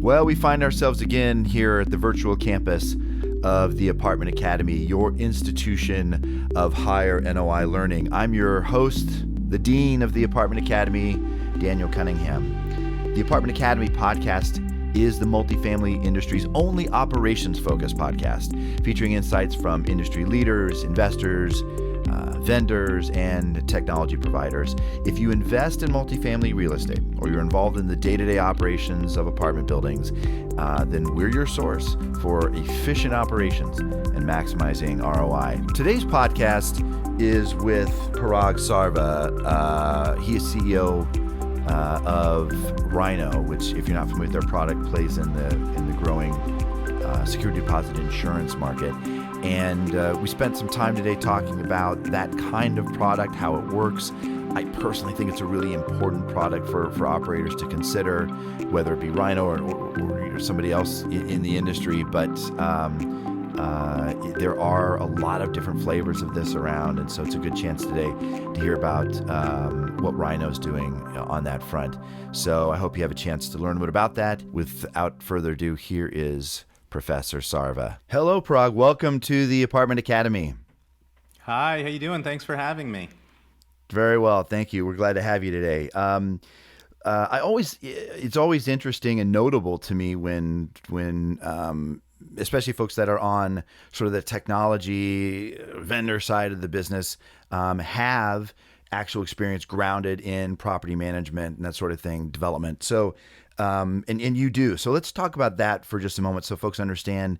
Well, we find ourselves again here at the virtual campus of the Apartment Academy, your institution of higher NOI learning. I'm your host, the Dean of the Apartment Academy, Daniel Cunningham. The Apartment Academy podcast is the multifamily industry's only operations-focused podcast, featuring insights from industry leaders, investors, vendors, and technology providers. If you invest in multifamily real estate or you're involved in the day-to-day operations of apartment buildings, then we're your source for efficient operations and maximizing ROI. Today's podcast is with Paraag Sarva. He is CEO of Rhino, which, if you're not familiar with their product, plays in the growing security deposit insurance market. And we spent some time today talking about that kind of product, how it works. I personally think it's a really important product for operators to consider, whether it be Rhino or somebody else in the industry. But there are a lot of different flavors of this around, and so it's a good chance today to hear about what Rhino's doing on that front. So I hope you have a chance to learn a bit about that. Without further ado, here is Professor Sarva. Hello, Paraag. Welcome to the Apartment Academy. Hi, how you doing? Thanks for having me. Very well, thank you. We're glad to have you today. It's always interesting and notable to me when especially folks that are on sort of the technology vendor side of the business have actual experience grounded in property management and that sort of thing, development. So, and you do. So let's talk about that for just a moment so folks understand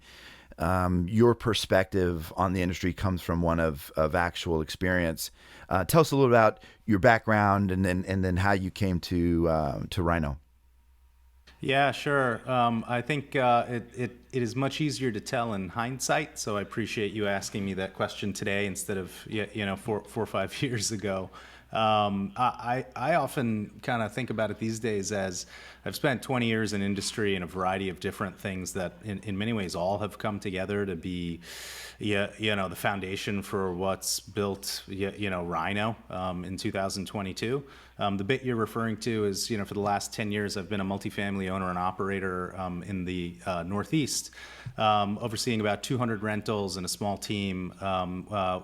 your perspective on the industry comes from one of actual experience. Tell us a little about your background and then how you came to Rhino. Yeah, sure. I think it is much easier to tell in hindsight, so I appreciate you asking me that question today instead of 4 or 5 years ago. I often kind of think about it these days as I've spent 20 years in industry in a variety of different things that in many ways all have come together to be the foundation for what's built Rhino in 2022. The bit you're referring to is, for the last 10 years, I've been a multifamily owner and operator in the Northeast, overseeing about 200 rentals and a small team,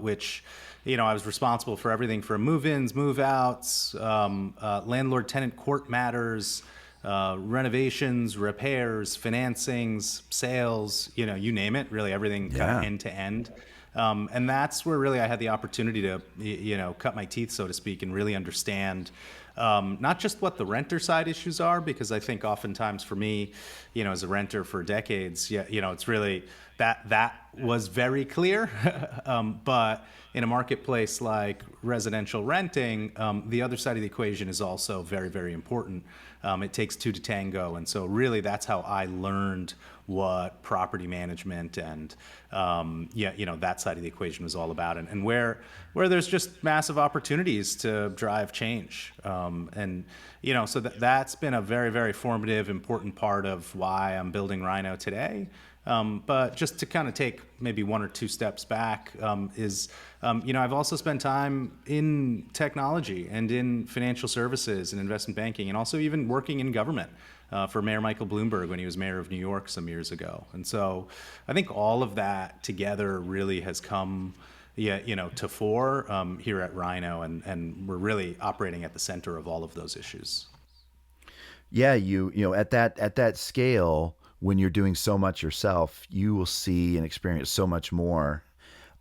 which, I was responsible for everything from move-ins, move-outs, landlord-tenant court matters, renovations, repairs, financings, sales, you name it, really everything kind of end to end. And that's where really I had the opportunity to, cut my teeth, so to speak, and really understand not just what the renter side issues are, because I think oftentimes for me, as a renter for decades, it's really that was very clear. But in a marketplace like residential renting, the other side of the equation is also very, very important. It takes two to tango. And so really that's how I learned what property management and, that side of the equation was all about, and where there's just massive opportunities to drive change. So that's been a very, very formative, important part of why I'm building Rhino today. But just to kind of take maybe one or two steps back, I've also spent time in technology and in financial services and investment banking, and also even working in government for Mayor Michael Bloomberg when he was mayor of New York some years ago. And so I think all of that together really has come to fore here at Rhino, and we're really operating at the center of all of those issues. Yeah, at that scale, when you're doing so much yourself, you will see and experience so much more,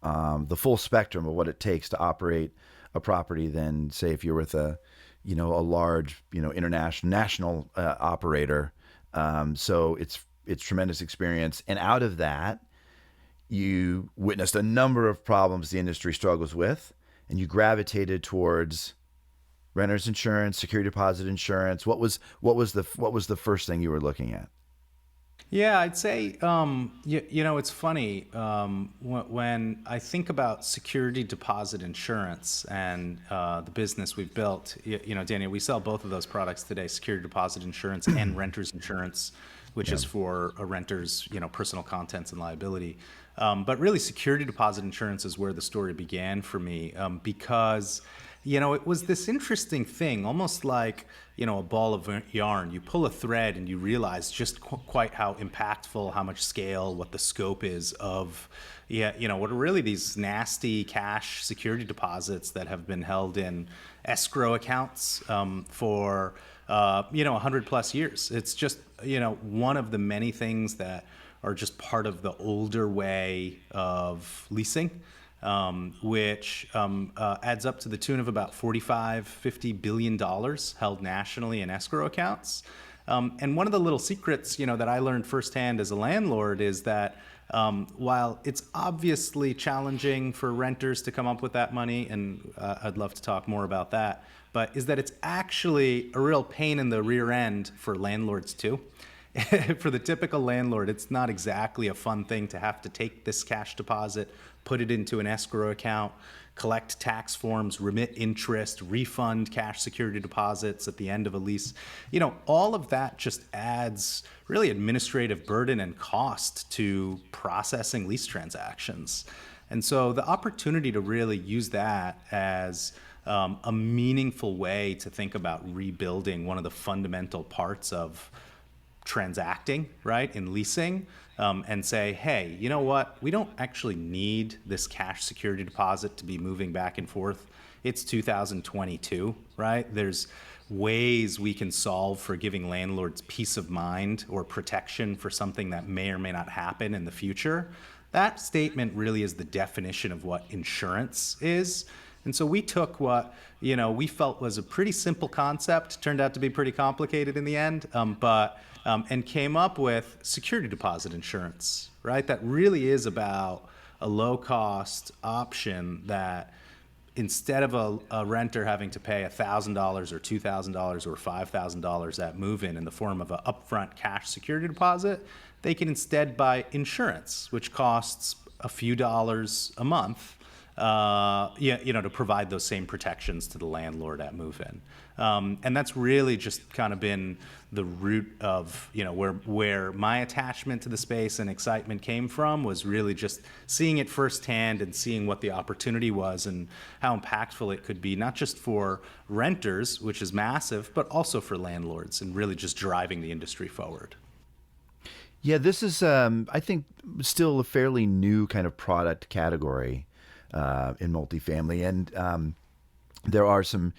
the full spectrum of what it takes to operate a property than, say, if you're with a large, national operator. So it's tremendous experience. And out of that, you witnessed a number of problems the industry struggles with, and you gravitated towards renter's insurance, security deposit insurance. What was the first thing you were looking at? Yeah, I'd say, it's funny, when I think about security deposit insurance and the business we've built, Daniel, we sell both of those products today, security deposit insurance and renter's insurance, which is for a renter's, personal contents and liability. But really security deposit insurance is where the story began for me, because It was this interesting thing, almost like, a ball of yarn. You pull a thread and you realize just quite how impactful, how much scale, what the scope is of, what are really these nasty cash security deposits that have been held in escrow accounts for, 100 plus years. It's just, one of the many things that are just part of the older way of leasing. Which adds up to the tune of about $50 billion held nationally in escrow accounts. And one of the little secrets, that I learned firsthand as a landlord is that while it's obviously challenging for renters to come up with that money, and I'd love to talk more about that, but is that it's actually a real pain in the rear end for landlords too. For the typical landlord, it's not exactly a fun thing to have to take this cash deposit, put it into an escrow account, collect tax forms, remit interest, refund cash security deposits at the end of a lease. All of that just adds really administrative burden and cost to processing lease transactions. And so the opportunity to really use that as a meaningful way to think about rebuilding one of the fundamental parts of transacting, right, in leasing, and say, hey, you know what? We don't actually need this cash security deposit to be moving back and forth. It's 2022, right? There's ways we can solve for giving landlords peace of mind or protection for something that may or may not happen in the future. That statement really is the definition of what insurance is. And so we took what, we felt was a pretty simple concept, turned out to be pretty complicated in the end, and came up with security deposit insurance, right? That really is about a low-cost option that instead of a renter having to pay $1,000 or $2,000 or $5,000 at move-in in the form of an upfront cash security deposit, they can instead buy insurance, which costs a few dollars a month, to provide those same protections to the landlord at move-in. And that's really just kind of been the root of, where my attachment to the space and excitement came from, was really just seeing it firsthand and seeing what the opportunity was and how impactful it could be, not just for renters, which is massive, but also for landlords, and really just driving the industry forward. Yeah, this is, I think, still a fairly new kind of product category in multifamily. And there are some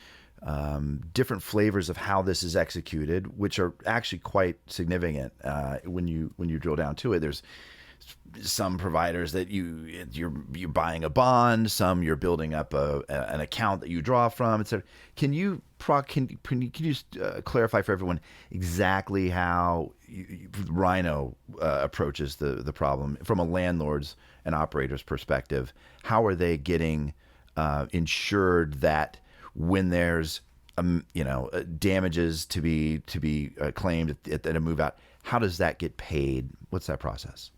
different flavors of how this is executed, which are actually quite significant when you drill down to it. There's some providers that you're buying a bond, some you're building up an account that you draw from, etc. Can you just clarify for everyone exactly how Rhino approaches the problem from a landlord's and operator's perspective? How are they getting insured that when there's damages to be claimed at a move out, how does that get paid? What's that process?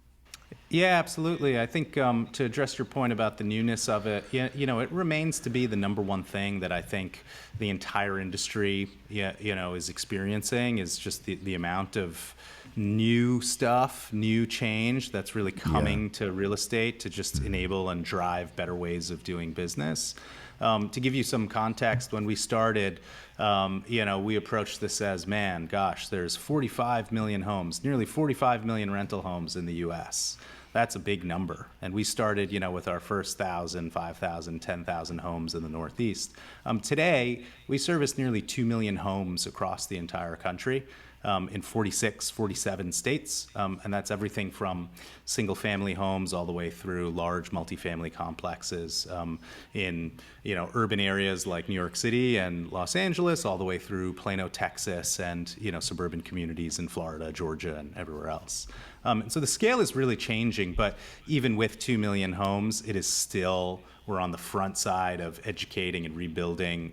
Yeah, absolutely. I think to address your point about the newness of it, it remains to be the number one thing that I think the entire industry, is experiencing, is just the amount of new stuff, new change that's really coming to real estate to just enable and drive better ways of doing business. To give you some context, when we started, we approached this as, man, gosh, there's 45 million homes, nearly 45 million rental homes in the U.S. That's a big number. And we started, with our first 1,000, 5,000, 10,000 homes in the Northeast. Today, we service nearly 2 million homes across the entire country. In 46, 47 states, and that's everything from single-family homes all the way through large multifamily complexes in urban areas like New York City and Los Angeles, all the way through Plano, Texas, and suburban communities in Florida, Georgia, and everywhere else. And so the scale is really changing, but even with 2 million homes, it is still, we're on the front side of educating and rebuilding,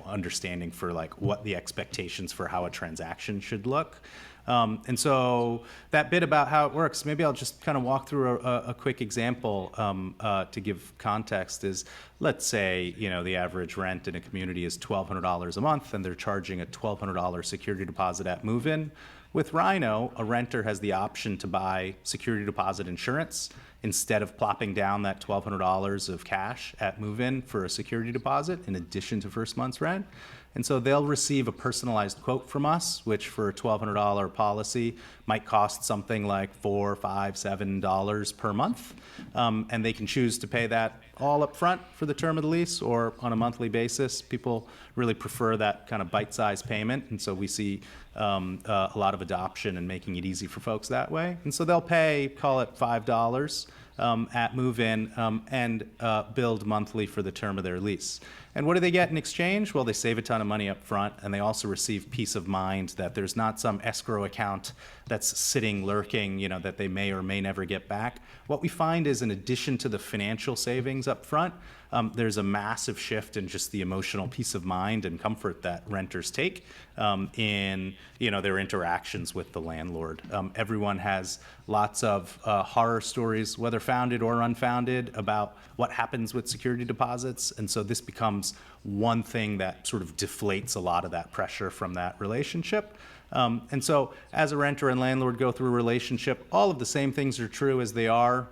understanding for what the expectations for how a transaction should look. And so that bit about how it works, maybe I'll just kind of walk through a quick example to give context is, let's say, the average rent in a community is $1,200 a month and they're charging a $1,200 security deposit at move-in. With Rhino, a renter has the option to buy security deposit insurance instead of plopping down that $1,200 of cash at move-in for a security deposit in addition to first month's rent. And so they'll receive a personalized quote from us, which for a $1,200 policy might cost something like $4, $5, $7 per month. And they can choose to pay that all up front for the term of the lease or on a monthly basis. People really prefer that kind of bite-sized payment. And so we see a lot of adoption and making it easy for folks that way. And so they'll pay, call it $5 at move-in and billed monthly for the term of their lease. And what do they get in exchange? Well, they save a ton of money up front, and they also receive peace of mind that there's not some escrow account that's sitting lurking, that they may or may never get back. What we find is, in addition to the financial savings up front, there's a massive shift in just the emotional peace of mind and comfort that renters take in their interactions with the landlord. Everyone has lots of horror stories, whether founded or unfounded, about what happens with security deposits, and so this becomes one thing that sort of deflates a lot of that pressure from that relationship. And so as a renter and landlord go through a relationship, all of the same things are true as they are,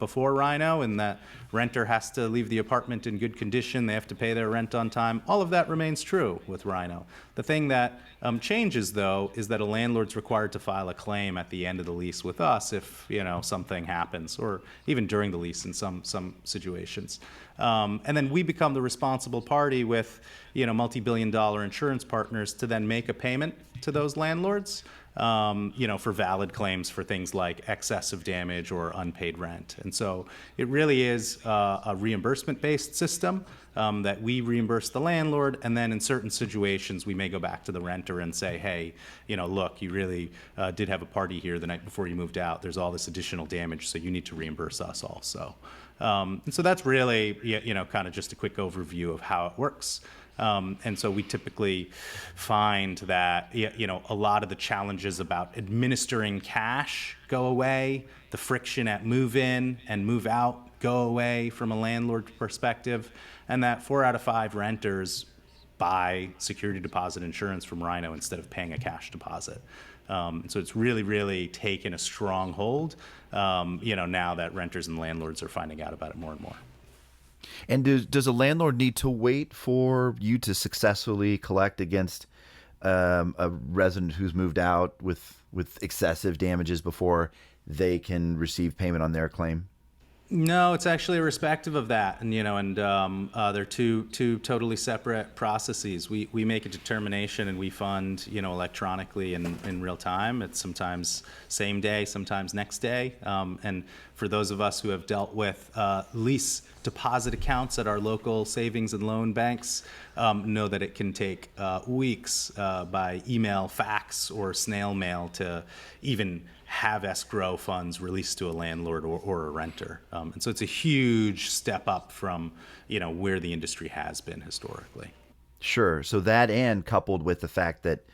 before Rhino, and that renter has to leave the apartment in good condition, they have to pay their rent on time. All of that remains true with Rhino. The thing that changes, though, is that a landlord's required to file a claim at the end of the lease with us if, something happens, or even during the lease in some situations. And then we become the responsible party with, multi-billion-dollar insurance partners to then make a payment to those landlords, for valid claims for things like excessive damage or unpaid rent. And so it really is a reimbursement-based system that we reimburse the landlord, and then in certain situations we may go back to the renter and say, hey, look, you really did have a party here the night before you moved out. There's all this additional damage, so you need to reimburse us also. And so that's really, kind of just a quick overview of how it works. And so we typically find that, a lot of the challenges about administering cash go away, the friction at move-in and move-out go away from a landlord perspective, and that 4 out of 5 renters buy security deposit insurance from Rhino instead of paying a cash deposit. So it's really, really taken a strong hold, now that renters and landlords are finding out about it more and more. And does a landlord need to wait for you to successfully collect against a resident who's moved out with excessive damages before they can receive payment on their claim? No, it's actually irrespective of that, and they're two totally separate processes. We make a determination and we fund electronically in real time. It's sometimes same day, sometimes next day. And for those of us who have dealt with lease deposit accounts at our local savings and loan banks, know that it can take weeks by email, fax, or snail mail to even have escrow funds released to a landlord or a renter. And so it's a huge step up from, where the industry has been historically. Sure. So that, and coupled with the fact that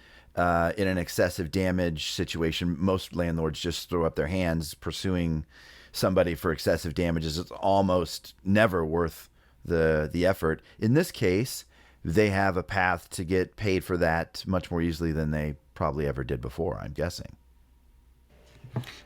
in an excessive damage situation, most landlords just throw up their hands. Pursuing somebody for excessive damages is almost never worth the effort. In this case, they have a path to get paid for that much more easily than they probably ever did before, I'm guessing.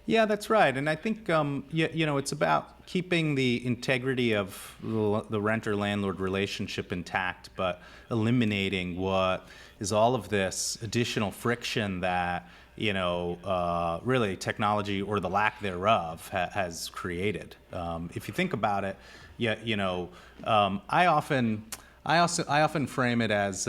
Yeah, that's right. And I think, it's about keeping the integrity of the renter-landlord relationship intact, but eliminating what is all of this additional friction that, really technology or the lack thereof has created. If you think about it, I often frame it as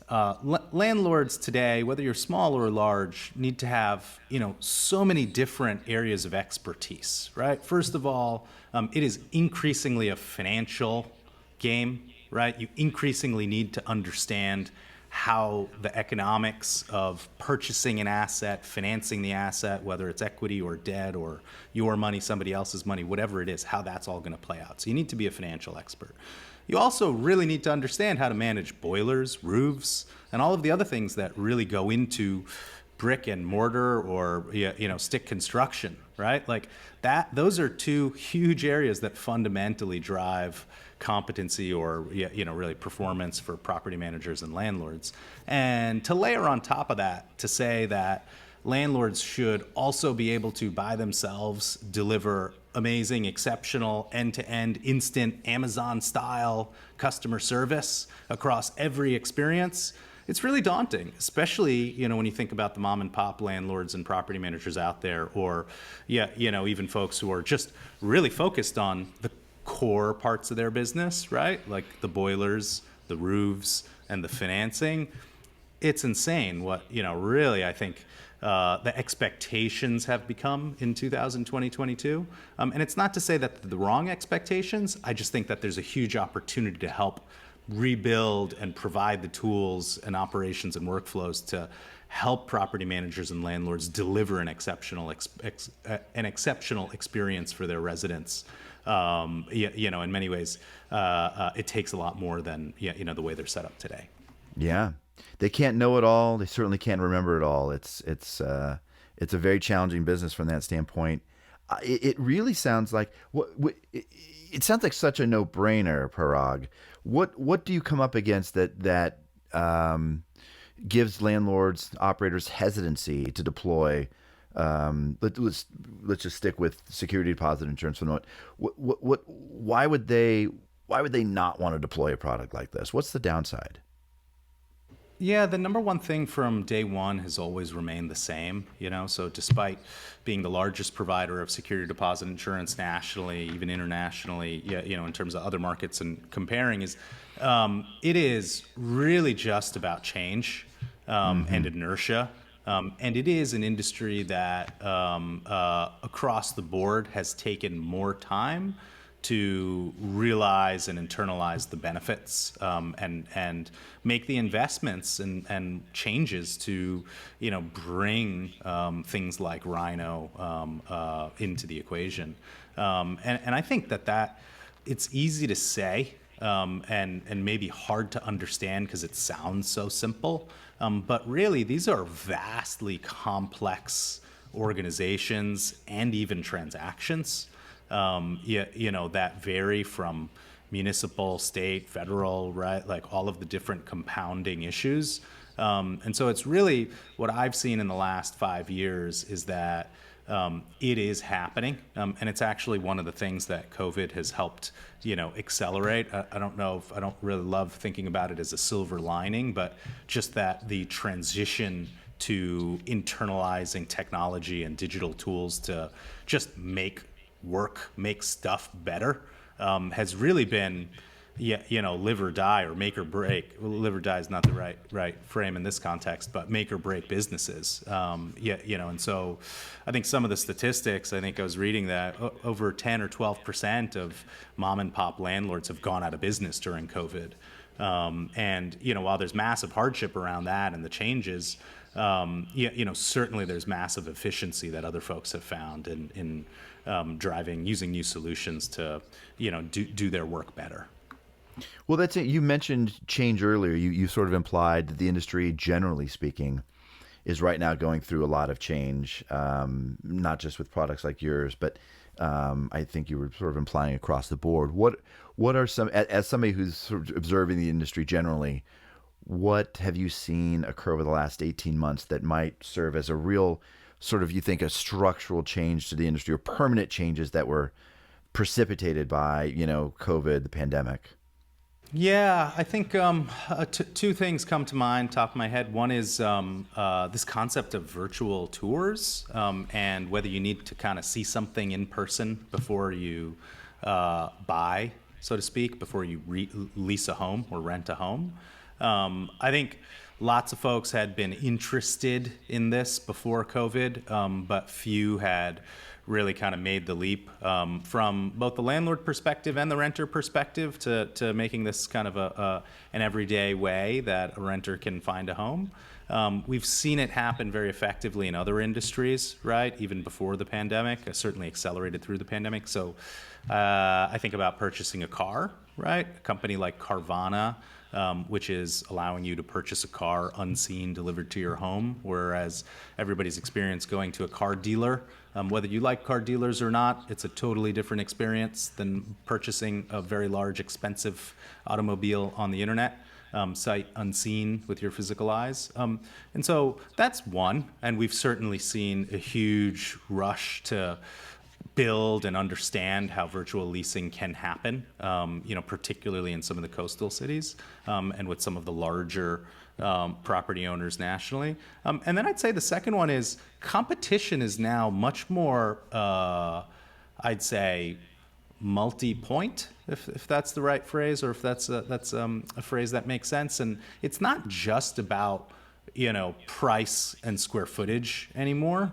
landlords today, whether you're small or large, need to have, so many different areas of expertise, right? First of all, it is increasingly a financial game, right? You increasingly need to understand how the economics of purchasing an asset, financing the asset, whether it's equity or debt or your money, somebody else's money, whatever it is, how that's all going to play out. So you need to be a financial expert. You also really need to understand how to manage boilers, roofs, and all of the other things that really go into brick and mortar or stick construction, right? Like that. Those are two huge areas that fundamentally drive competency or really performance for property managers and landlords. And to layer on top of that, to say that landlords should also be able to by themselves deliver amazing, exceptional, end-to-end, instant Amazon-style customer service across every experience. It's really daunting, especially when you think about the mom and pop landlords and property managers out there, or even folks who are just really focused on the core parts of their business, right? Like the boilers, the roofs, and the financing. It's insane what really I think the expectations have become in 2022. And it's not to say that the wrong expectations. I just think that there's a huge opportunity to help rebuild and provide the tools and operations and workflows to help property managers and landlords deliver an exceptional experience for their residents. In many ways, it takes a lot more than the way they're set up today. Yeah, they can't know it all. They certainly can't remember it all. It's a very challenging business from that standpoint. It really sounds like it sounds like such a no-brainer, Parag. What do you come up against that gives landlords, operators hesitancy to deploy? Let's just stick with security deposit insurance for the moment. Why would they not want to deploy a product like this? What's the downside? Yeah, the number one thing from day one has always remained the same, so despite being the largest provider of security deposit insurance nationally, even internationally, in terms of other markets and comparing, it is really just about change and inertia. And it is an industry that across the board has taken more time to realize and internalize the benefits and make the investments and changes to bring things like Rhino into the equation. And I think that it's easy to say and maybe hard to understand because it sounds so simple. But really, these are vastly complex organizations and even transactions. That vary from municipal, state, federal, right? Like all of the different compounding issues. And so it's really what I've seen in the last 5 years is that it is happening. And it's actually one of the things that COVID has helped, accelerate. I don't really love thinking about it as a silver lining, but just that the transition to internalizing technology and digital tools to just make stuff better has really been live or die or make or break. Well, live or die is not the right frame in this context, but make or break businesses. And so I think some of the statistics, I think I was reading that over 10 or 12% of mom and pop landlords have gone out of business during COVID. And while there's massive hardship around that and the changes, certainly there's massive efficiency that other folks have found in using new solutions to, do their work better. Well, that's it. You mentioned change earlier. You sort of implied that the industry, generally speaking, is right now going through a lot of change, not just with products like yours, but I think you were sort of implying across the board. What are some, as somebody who's sort of observing the industry generally, what have you seen occur over the last 18 months that might serve as a real sort of, you think, a structural change to the industry or permanent changes that were precipitated by, COVID, the pandemic? Yeah, I think two things come to mind, top of my head. One is this concept of virtual tours and whether you need to kind of see something in person before you buy, so to speak, before you lease a home or rent a home. I think lots of folks had been interested in this before COVID, but few had really kind of made the leap from both the landlord perspective and the renter perspective to making this kind of an everyday way that a renter can find a home. We've seen it happen very effectively in other industries, right? Even before the pandemic, certainly accelerated through the pandemic. So I think about purchasing a car, right? A company like Carvana, which is allowing you to purchase a car unseen delivered to your home, whereas everybody's experience going to a car dealer, whether you like car dealers or not, it's a totally different experience than purchasing a very large, expensive automobile on the internet. sight unseen with your physical eyes. And so that's one. And we've certainly seen a huge rush to build and understand how virtual leasing can happen, particularly in some of the coastal cities and with some of the larger property owners nationally. And then I'd say the second one is competition is now much more, I'd say, multi-point, if that's the right phrase, or if that's a phrase that makes sense. And it's not just about price and square footage anymore.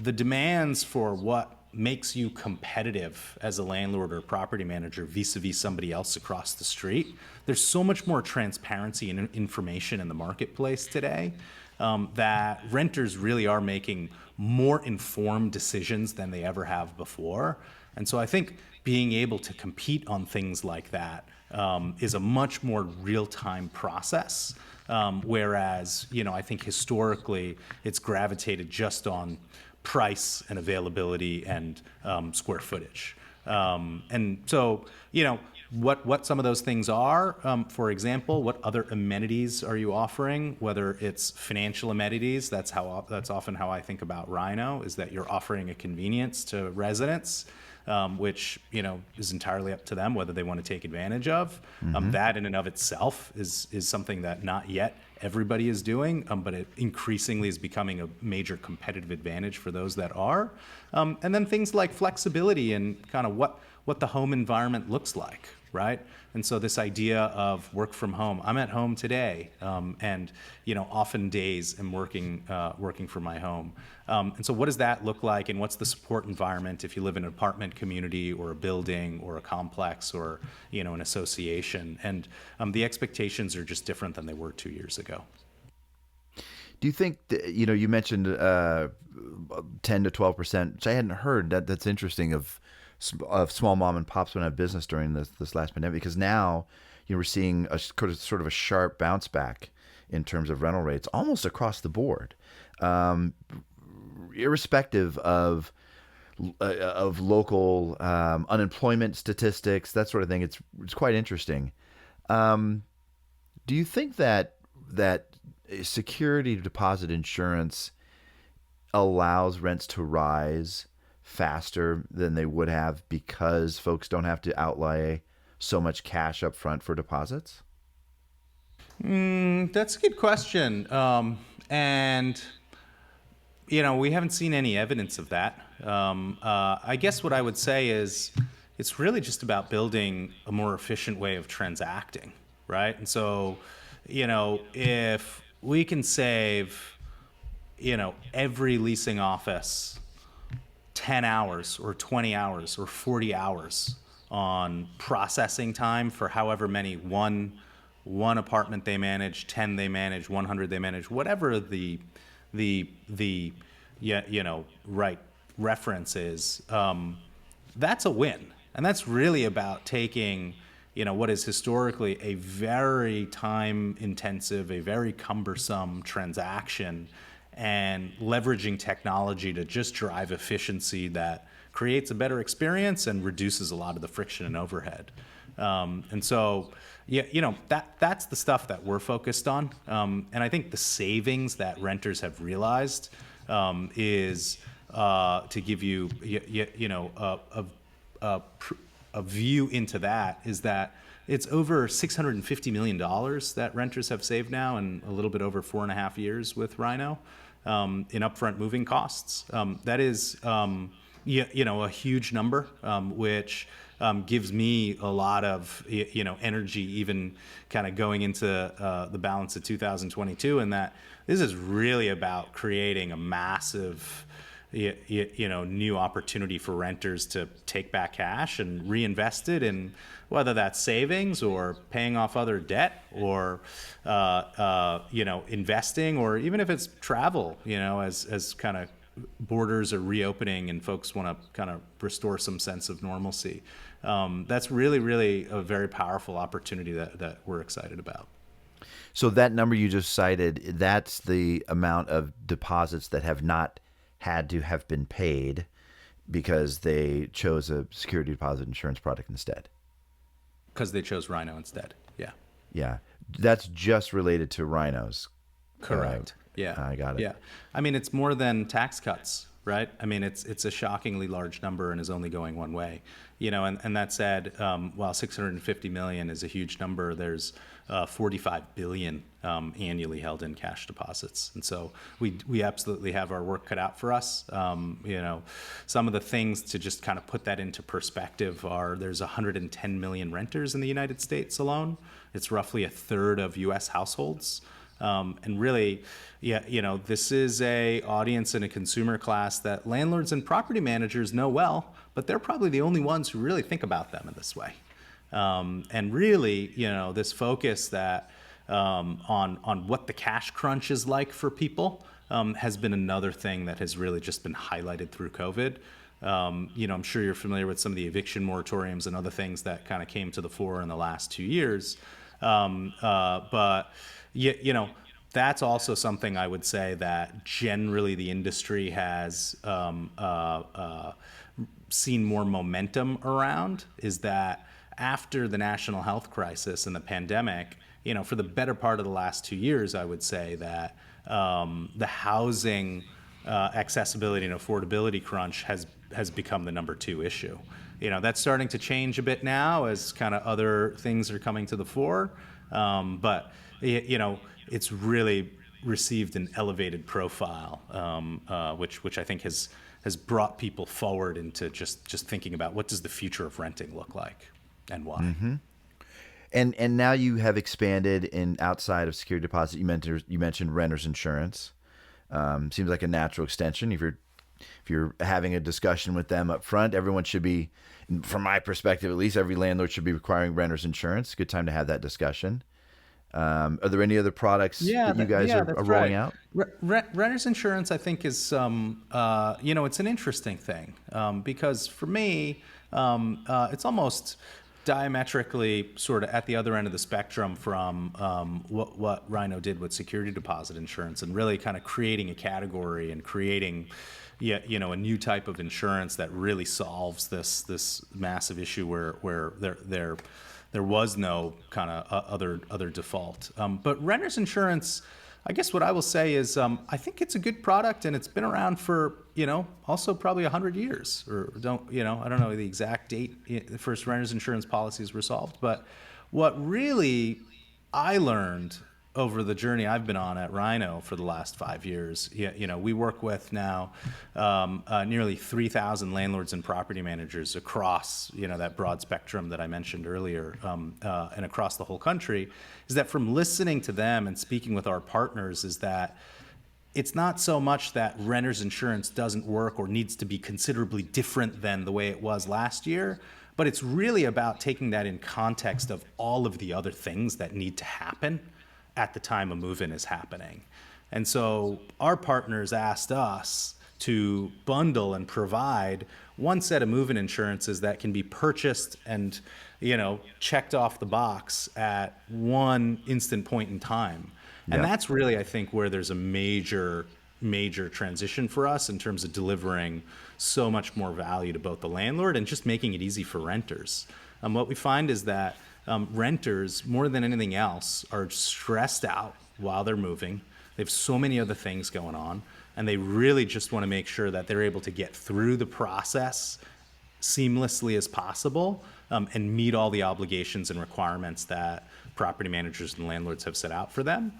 The demands for what makes you competitive as a landlord or property manager vis-a-vis somebody else across the street. There's so much more transparency and information in the marketplace today that renters really are making more informed decisions than they ever have before. And so I think being able to compete on things like that is a much more real-time process. Whereas, I think historically it's gravitated just on price and availability and square footage. And so, what some of those things are, for example, what other amenities are you offering, whether it's financial amenities, that's often how I think about Rhino, is that you're offering a convenience to residents, which, is entirely up to them whether they want to take advantage of. That in and of itself is something that not yet everybody is doing, but it increasingly is becoming a major competitive advantage for those that are. And then things like flexibility and kind of what the home environment looks like, right? And so this idea of work from home, I'm at home today, and often days I'm working from my home. And so what does that look like, and what's the support environment if you live in an apartment community or a building or a complex or an association? And the expectations are just different than they were 2 years ago. Do you think that, you mentioned 10 to 12%, which I hadn't heard. That's interesting, of small mom and pops when I have business during this last pandemic, because now we're seeing a sort of a sharp bounce back in terms of rental rates almost across the board, irrespective of local unemployment statistics, that sort of thing. It's quite interesting. Do you think that security deposit insurance allows rents to rise faster than they would have because folks don't have to outlay so much cash up front for deposits? That's a good question. And we haven't seen any evidence of that. I guess what I would say is it's really just about building a more efficient way of transacting, right? And so, if we can save, every leasing office 10 hours or 20 hours or 40 hours on processing time for however many, one apartment they manage, 10 they manage, 100 they manage, whatever the right reference is, that's a win. And that's really about taking what is historically a very time intensive, a very cumbersome transaction, and leveraging technology to just drive efficiency that creates a better experience and reduces a lot of the friction and overhead. And so, that's the stuff that we're focused on. And I think the savings that renters have realized is to give you, a view into that, is that it's over $650 million that renters have saved now in a little bit over 4.5 years with Rhino in upfront moving costs. That is, a huge number, which gives me a lot of, energy, even kind of going into the balance of 2022, and that this is really about creating a massive new opportunity for renters to take back cash and reinvest it in, whether that's savings or paying off other debt or, investing, or even if it's travel, as kind of borders are reopening and folks want to kind of restore some sense of normalcy. That's really, really a very powerful opportunity that we're excited about. So that number you just cited, that's the amount of deposits that have not had to have been paid because they chose a security deposit insurance product instead. Because they chose Rhino instead. Yeah. Yeah. That's just related to rhinos. Uh, Correct. Yeah. I got it. Yeah. I mean, it's more than tax cuts, right? I mean, it's a shockingly large number and is only going one way. And that said, while 650 million is a huge number, there's 45 billion annually held in cash deposits, and so we absolutely have our work cut out for us. Some of the things to just kind of put that into perspective are there's 110 million renters in the United States alone. It's roughly a third of U.S. households. And really, this is a audience and a consumer class that landlords and property managers know well, but they're probably the only ones who really think about them in this way. And really, this focus that on what the cash crunch is like for people has been another thing that has really just been highlighted through COVID. I'm sure you're familiar with some of the eviction moratoriums and other things that kind of came to the fore in the last 2 years. But that's also something I would say that generally the industry has seen more momentum around, is that after the national health crisis and the pandemic, for the better part of the last 2 years, I would say that the housing accessibility and affordability crunch has become the number two issue. That's starting to change a bit now as kind of other things are coming to the fore. But it's really received an elevated profile, which I think has brought people forward into just thinking about what does the future of renting look like and why. Mm-hmm. And now you have expanded in outside of security deposit. You mentioned renters insurance. Seems like a natural extension. If you're having a discussion with them up front, everyone should be, from my perspective at least, every landlord should be requiring renters insurance. Good time to have that discussion. Are there any other products that you guys are rolling out? Renters insurance, I think, is it's an interesting thing because for me, it's almost diametrically sort of at the other end of the spectrum from what Rhino did with security deposit insurance, and really kind of creating a category and creating a new type of insurance that really solves this massive issue where there was no kind of other default. But renters insurance, I guess what I will say is I think it's a good product, and it's been around for also probably 100 years, or I don't know the exact date the first renters insurance policies were solved. But what really I learned over the journey I've been on at Rhino for the last 5 years, we work with now nearly 3,000 landlords and property managers across that broad spectrum that I mentioned earlier, and across the whole country. Is that from listening to them and speaking with our partners, is that it's not so much that renters insurance doesn't work or needs to be considerably different than the way it was last year, but it's really about taking that in context of all of the other things that need to happen at the time a move-in is happening. And so our partners asked us to bundle and provide one set of move-in insurances that can be purchased and checked off the box at one instant point in time. And that's really, I think, where there's a major transition for us in terms of delivering so much more value to both the landlord and just making it easy for renters. What we find is that renters, more than anything else, are stressed out while they're moving. They have so many other things going on, and they really just want to make sure that they're able to get through the process seamlessly as possible, and meet all the obligations and requirements that property managers and landlords have set out for them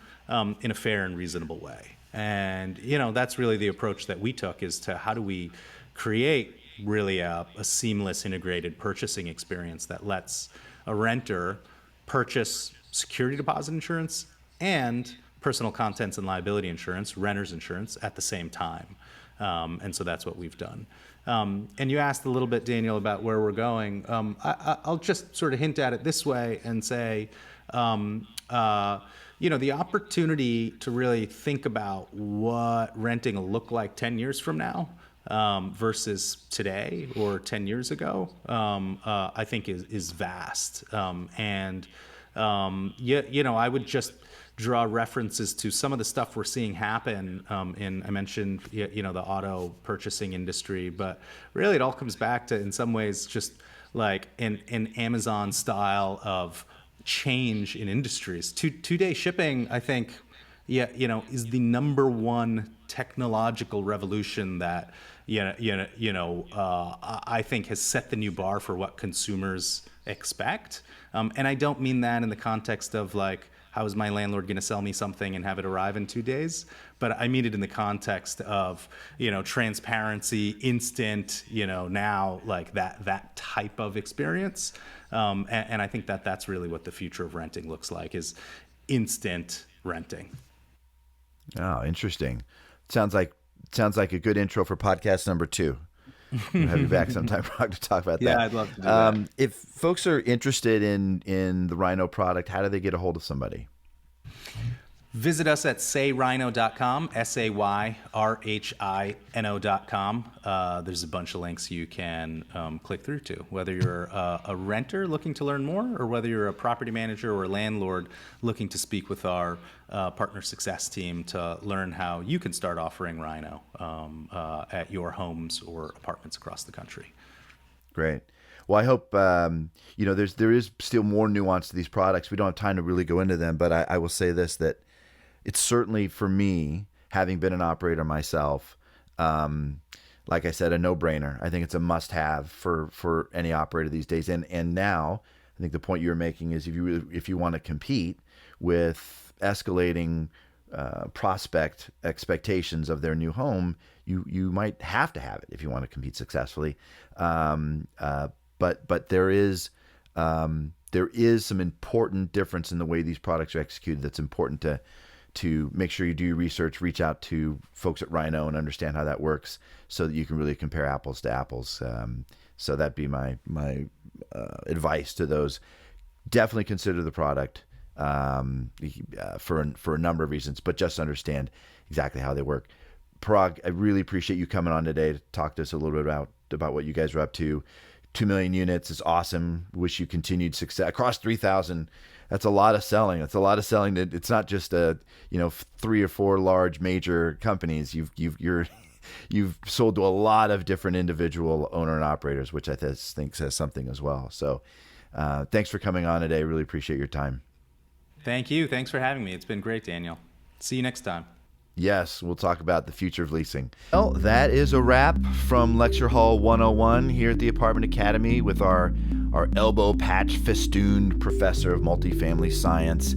in a fair and reasonable way. And that's really the approach that we took, is to how do we create really a seamless integrated purchasing experience that lets a renter purchase security deposit insurance and personal contents and liability insurance, renter's insurance, at the same time. And so that's what we've done. And you asked a little bit, Daniel, about where we're going. I'll just sort of hint at it this way and say, the opportunity to really think about what renting will look like 10 years from now versus today or 10 years ago, I think is vast. I would just draw references to some of the stuff we're seeing happen I mentioned, the auto purchasing industry, but really it all comes back to, in some ways, just like an Amazon style of change in industries. Two-day shipping, I think, is the number one technological revolution that I think has set the new bar for what consumers expect. And I don't mean that in the context of like, how is my landlord going to sell me something and have it arrive in 2 days? But I mean it in the context of, transparency, instant, now like that type of experience. And I think that's really what the future of renting looks like, is instant renting. Oh, interesting. Sounds like a good intro for podcast number 2. We'll have you back sometime, Paraag, to talk about that. Yeah, I'd love to do that. If folks are interested in the Rhino product, how do they get a hold of somebody? Visit us at sayrhino.com, sayrhino.com. There's a bunch of links you can click through to, whether you're a renter looking to learn more, or whether you're a property manager or a landlord looking to speak with our partner success team to learn how you can start offering Rhino at your homes or apartments across the country. Great. Well, I hope, there is still more nuance to these products. We don't have time to really go into them, but I will say this, that it's certainly, for me, having been an operator myself, like I said, a no-brainer. I think it's a must-have for any operator these days. And now, I think the point you were making is if you want to compete with escalating prospect expectations of their new home, you might have to have it if you want to compete successfully. But there is some important difference in the way these products are executed that's important to make sure you do your research, reach out to folks at Rhino and understand how that works so that you can really compare apples to apples. So that'd be my advice to those. Definitely consider the product for a number of reasons, but just understand exactly how they work. Paraag, I really appreciate you coming on today to talk to us a little bit about what you guys are up to. 2 million units is awesome. Wish you continued success across 3,000. That's a lot of selling. It's a lot of selling. It's not just 3 or 4 large major companies. You've sold to a lot of different individual owner and operators, which I think says something as well. So thanks for coming on today. Really appreciate your time. Thank you. Thanks for having me. It's been great, Daniel. See you next time. Yes, we'll talk about the future of leasing. Well, that is a wrap from Lecture Hall 101 here at the Apartment Academy with our elbow patch festooned professor of multifamily science.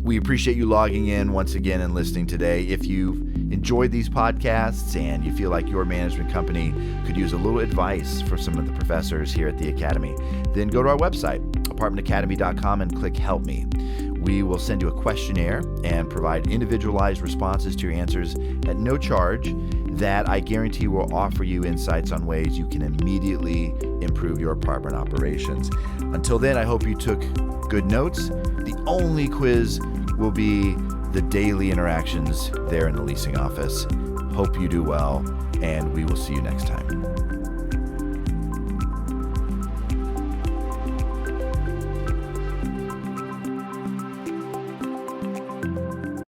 We appreciate you logging in once again and listening today. If you've enjoyed these podcasts and you feel like your management company could use a little advice for some of the professors here at the Academy, then go to our website, apartmentacademy.com, and click Help Me. We will send you a questionnaire and provide individualized responses to your answers at no charge that I guarantee will offer you insights on ways you can immediately improve your apartment operations. Until then, I hope you took good notes. The only quiz will be the daily interactions there in the leasing office. Hope you do well, and we will see you next time.